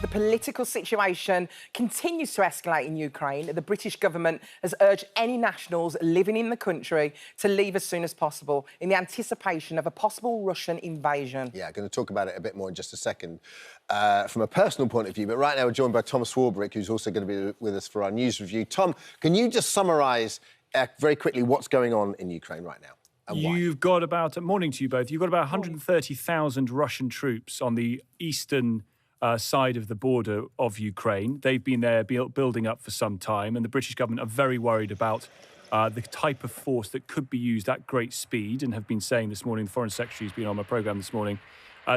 the political situation continues to escalate in Ukraine. The British government has urged any nationals living in the country to leave as soon as possible in the anticipation of a possible Russian invasion. Yeah, going to talk about it a bit more in just a second from a personal point of view. But right now we're joined by Tom Swarbrick, who's also going to be with us for our news review. Tom, can you just summarise very quickly what's going on in Ukraine right now? You've got about, morning to you both, you've got about 130,000 Russian troops on the eastern side of the border of Ukraine. They've been there building up for some time, and the British government are very worried about the type of force that could be used at great speed, and have been saying this morning, the Foreign Secretary's been on my programme this morning,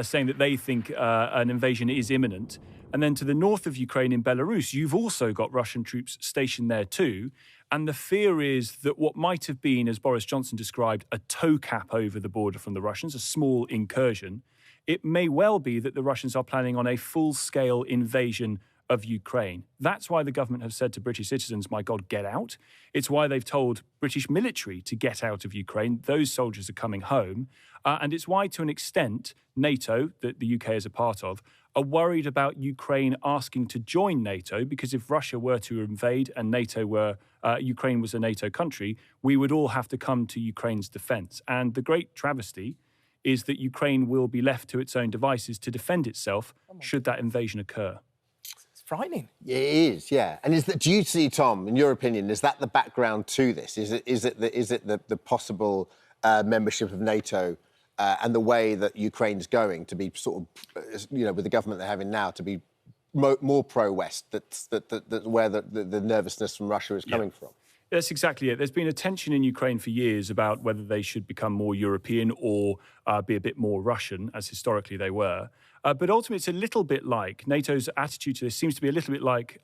saying that they think an invasion is imminent. And then to the north of Ukraine in Belarus, you've also got Russian troops stationed there too. And the fear is that what might have been, as Boris Johnson described, a toe cap over the border from the Russians, a small incursion, it may well be that the Russians are planning on a full-scale invasion of Ukraine. That's why the government have said to British citizens, my God, get out. It's why they've told British military to get out of Ukraine. Those soldiers are coming home. And it's why, to an extent, NATO, that the UK is a part of, are worried about Ukraine asking to join NATO, because if Russia were to invade and Ukraine was a NATO country, we would all have to come to Ukraine's defence. And the great travesty is that Ukraine will be left to its own devices to defend itself should that invasion occur. It's frightening. It is, yeah. And do you see, Tom, in your opinion, is that the background to this? Is it the possible membership of NATO and the way that Ukraine's going to be sort of, with the government they're having now, to be more pro-West, that's where the nervousness from Russia is coming from? That's exactly it. There's been a tension in Ukraine for years about whether they should become more European or be a bit more Russian, as historically they were. But ultimately, it's a little bit like NATO's attitude to this seems to be a little bit like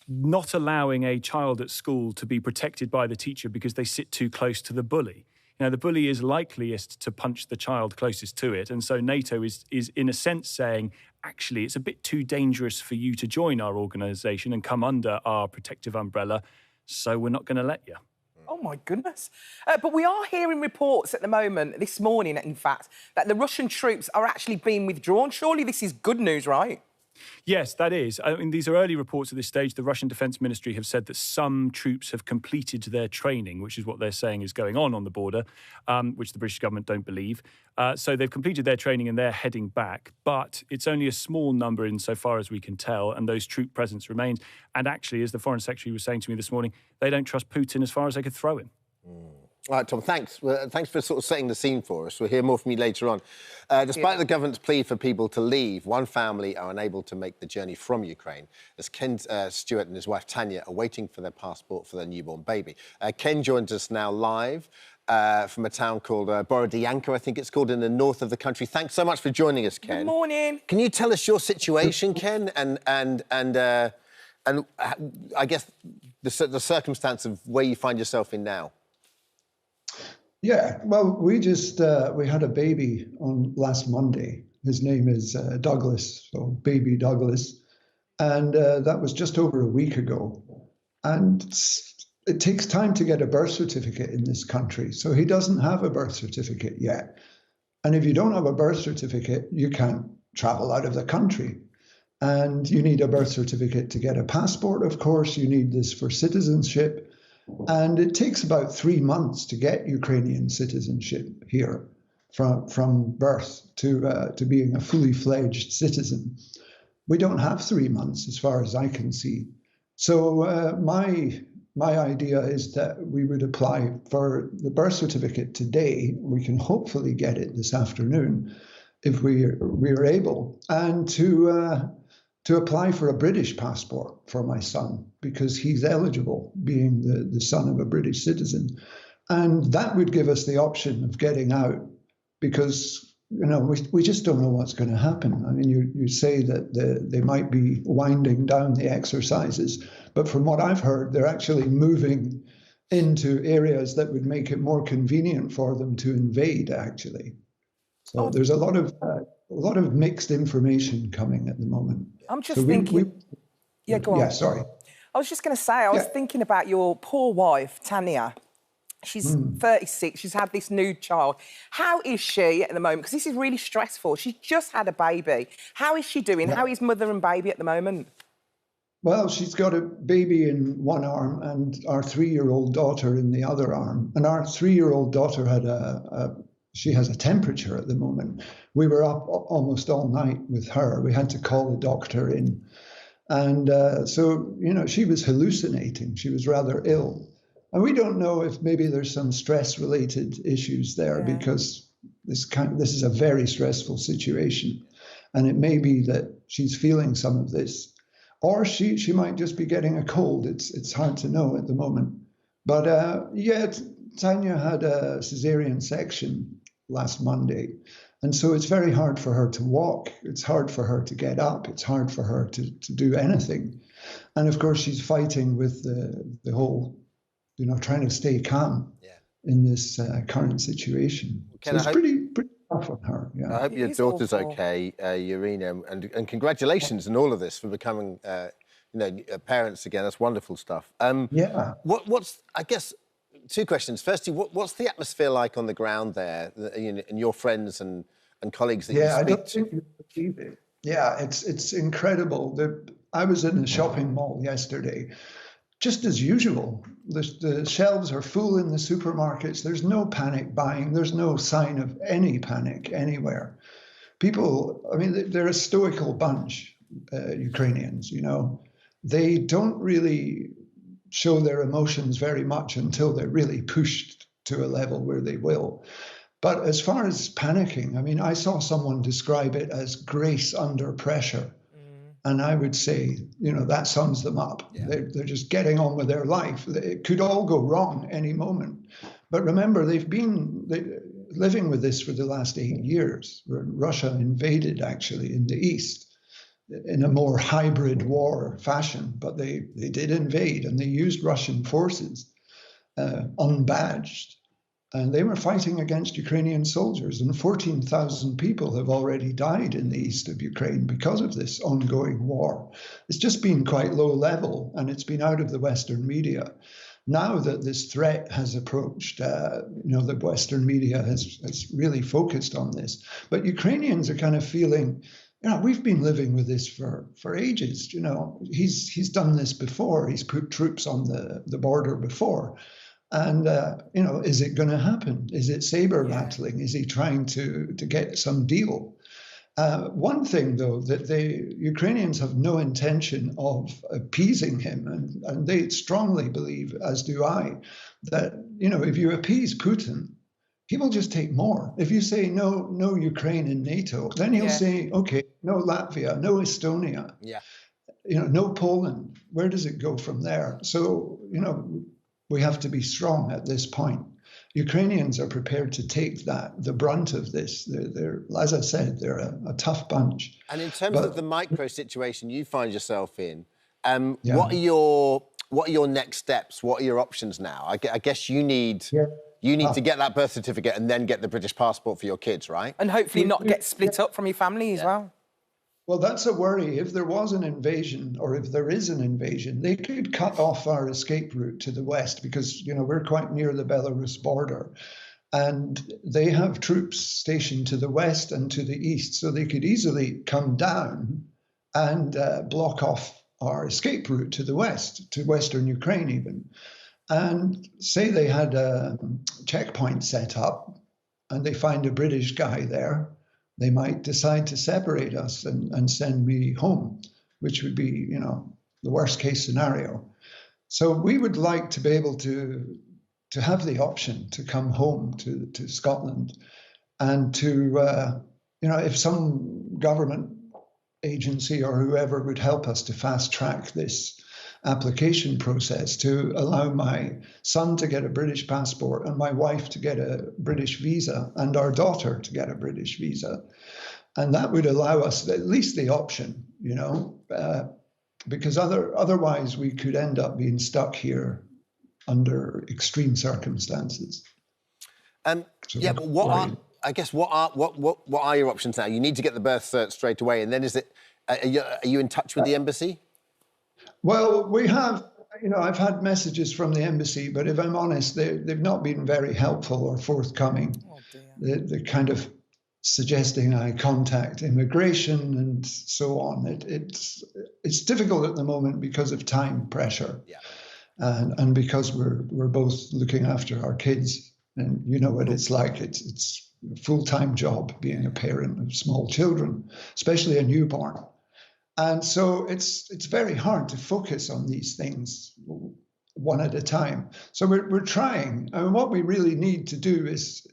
not allowing a child at school to be protected by the teacher because they sit too close to the bully. Now, the bully is likeliest to punch the child closest to it. And so NATO is in a sense saying, actually, it's a bit too dangerous for you to join our organisation and come under our protective umbrella, so we're not going to let you. Oh, my goodness. But we are hearing reports at the moment, this morning, in fact, that the Russian troops are actually being withdrawn. Surely this is good news, right? Yes, that is. I mean, these are early reports at this stage. The Russian Defence Ministry have said that some troops have completed their training, which is what they're saying is going on the border, which the British government don't believe. So they've completed their training and they're heading back. But it's only a small number insofar as we can tell, and those troop presence remains. And actually, as the Foreign Secretary was saying to me this morning, they don't trust Putin as far as they could throw him. All right, Tom, thanks. Thanks for sort of setting the scene for us. We'll hear more from you later on. Despite the government's plea for people to leave, one family are unable to make the journey from Ukraine, as Ken Stewart and his wife Tania are waiting for their passport for their newborn baby. Ken joins us now live from a town called Borodyanka, I think it's called, in the north of the country. Thanks so much for joining us, Ken. Good morning. Can you tell us your situation, Ken, and I guess the circumstance of where you find yourself in now? Yeah, well, we had a baby on last Monday. His name is Douglas, so baby Douglas. And that was just over a week ago. And it takes time to get a birth certificate in this country. So he doesn't have a birth certificate yet. And if you don't have a birth certificate, you can't travel out of the country. And you need a birth certificate to get a passport, of course. You need this for citizenship. And it takes about 3 months to get Ukrainian citizenship here, from birth to being a fully fledged citizen. We don't have 3 months, as far as I can see. So my idea is that we would apply for the birth certificate today. We can hopefully get it this afternoon, if we're able, and to apply for a British passport for my son, because he's eligible, being the son of a British citizen. And that would give us the option of getting out, because, we just don't know what's going to happen. I mean, you say that they might be winding down the exercises, but from what I've heard, they're actually moving into areas that would make it more convenient for them to invade, actually. So there's a lot of mixed information coming at the moment. I'm just thinking... Yeah, go on. Yeah, sorry. I was just going to say, I was thinking about your poor wife, Tania. She's 36. She's had this new child. How is she at the moment? Because this is really stressful. She's just had a baby. How is she doing? How is mother and baby at the moment? Well, she's got a baby in one arm and our 3-year-old daughter in the other arm. And our 3-year-old daughter had she has a temperature at the moment. We were up almost all night with her. We had to call the doctor in. And so, you know, she was hallucinating. She was rather ill. And we don't know if maybe there's some stress-related issues there because this is a very stressful situation. And it may be that she's feeling some of this. Or she might just be getting a cold. It's hard to know at the moment. But Tania had a cesarean section last Monday. And so it's very hard for her to walk. It's hard for her to get up. It's hard for her to do anything. And of course, she's fighting with the whole, you know, trying to stay calm in this current situation. So it's pretty tough on her. Yeah. I hope your daughter's okay, Irina, and congratulations on all of this for becoming, parents again. That's wonderful stuff. What's I guess 2 questions. Firstly, what's the atmosphere like on the ground there, and your friends and colleagues that you speak to? Yeah, it's incredible. I was in a shopping mall yesterday. Just as usual, the shelves are full in the supermarkets. There's no panic buying. There's no sign of any panic anywhere. People, I mean, they're a stoical bunch, Ukrainians, you know. They don't really show their emotions very much until they're really pushed to a level where they will. But as far as panicking, I mean, I saw someone describe it as grace under pressure. And I would say, you know, that sums them up. Yeah. They're just getting on with their life. It could all go wrong any moment. But remember, they've been living with this for the last 8 years. Russia invaded, actually, in the east in a more hybrid war fashion. But they did invade, and they used Russian forces, unbadged. And they were fighting against Ukrainian soldiers, and 14,000 people have already died in the east of Ukraine because of this ongoing war. It's just been quite low level, and it's been out of the Western media. Now that this threat has approached, the Western media has really focused on this. But Ukrainians are kind of feeling, you know, we've been living with this for ages. You know, he's done this before. He's put troops on the border before. And, is it going to happen? Is it saber rattling? Is he trying to get some deal? One thing, though, that the Ukrainians have no intention of appeasing him, and they strongly believe, as do I, that, you know, if you appease Putin, he will just take more. If you say no Ukraine in NATO, then he'll say, okay, no Latvia, no Estonia, no Poland. Where does it go from there? So, you know, we have to be strong at this point. Ukrainians are prepared to take the brunt of this. They're as I said, they're a tough bunch. And in terms of the micro situation you find yourself in, what are your next steps? What are your options now? I guess you need to get that birth certificate and then get the British passport for your kids, right? And hopefully not get split up from your family as well. Well, that's a worry. If there was an invasion, or if there is an invasion, they could cut off our escape route to the west because, you know, we're quite near the Belarus border. And they have troops stationed to the west and to the east, so they could easily come down and block off our escape route to the west, to Western Ukraine even. And say they had a checkpoint set up and they find a British guy there, they might decide to separate us and send me home, which would be, you know, the worst case scenario. So we would like to be able to have the option to come home to Scotland and to, if some government agency or whoever would help us to fast track this application process to allow my son to get a British passport and my wife to get a British visa and our daughter to get a British visa. And that would allow us at least the option, you know, because otherwise we could end up being stuck here under extreme circumstances. But what are your options now? You need to get the birth cert straight away, and then are you in touch with the embassy? Well, we have I've had messages from the embassy, but if I'm honest, they've not been very helpful or forthcoming. Oh, dear. They're kind of suggesting I contact immigration and so on. It's difficult at the moment because of time pressure, and because we're both looking after our kids, and you know what it's like. It's a full-time job being a parent of small children, especially a newborn. And so it's very hard to focus on these things one at a time. So we're trying. And what we really need to do is,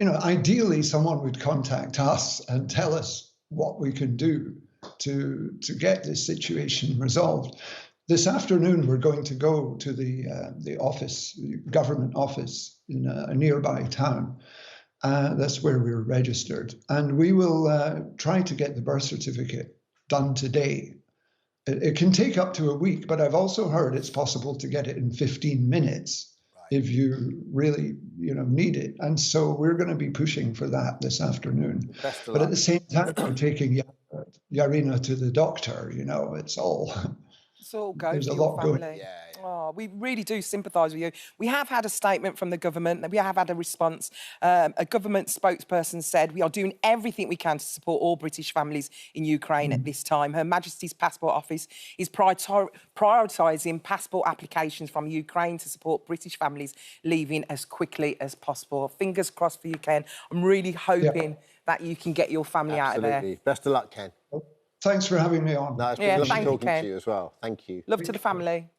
ideally someone would contact us and tell us what we can do to get this situation resolved. This afternoon, we're going to go to the office, the government office in a nearby town. That's where we're registered. And we will try to get the birth certificate done today. It can take up to a week, but I've also heard it's possible to get it in 15 minutes if you really, need it. And so we're going to be pushing for that this afternoon. But at the same time, we're taking Yarina to the doctor. It's all. It's all go There's for a your lot going. family. Oh, we really do sympathise with you. We have had a statement from the government. We have had a response. A government spokesperson said, we are doing everything we can to support all British families in Ukraine at this time. Her Majesty's Passport Office is prioritising passport applications from Ukraine to support British families leaving as quickly as possible. Fingers crossed for you, Ken. I'm really hoping that you can get your family out of there. Best of luck, Ken. Thanks for having me on. No, it's been lovely thank you, talking Ken. to you as well. Thank you. Love to the family.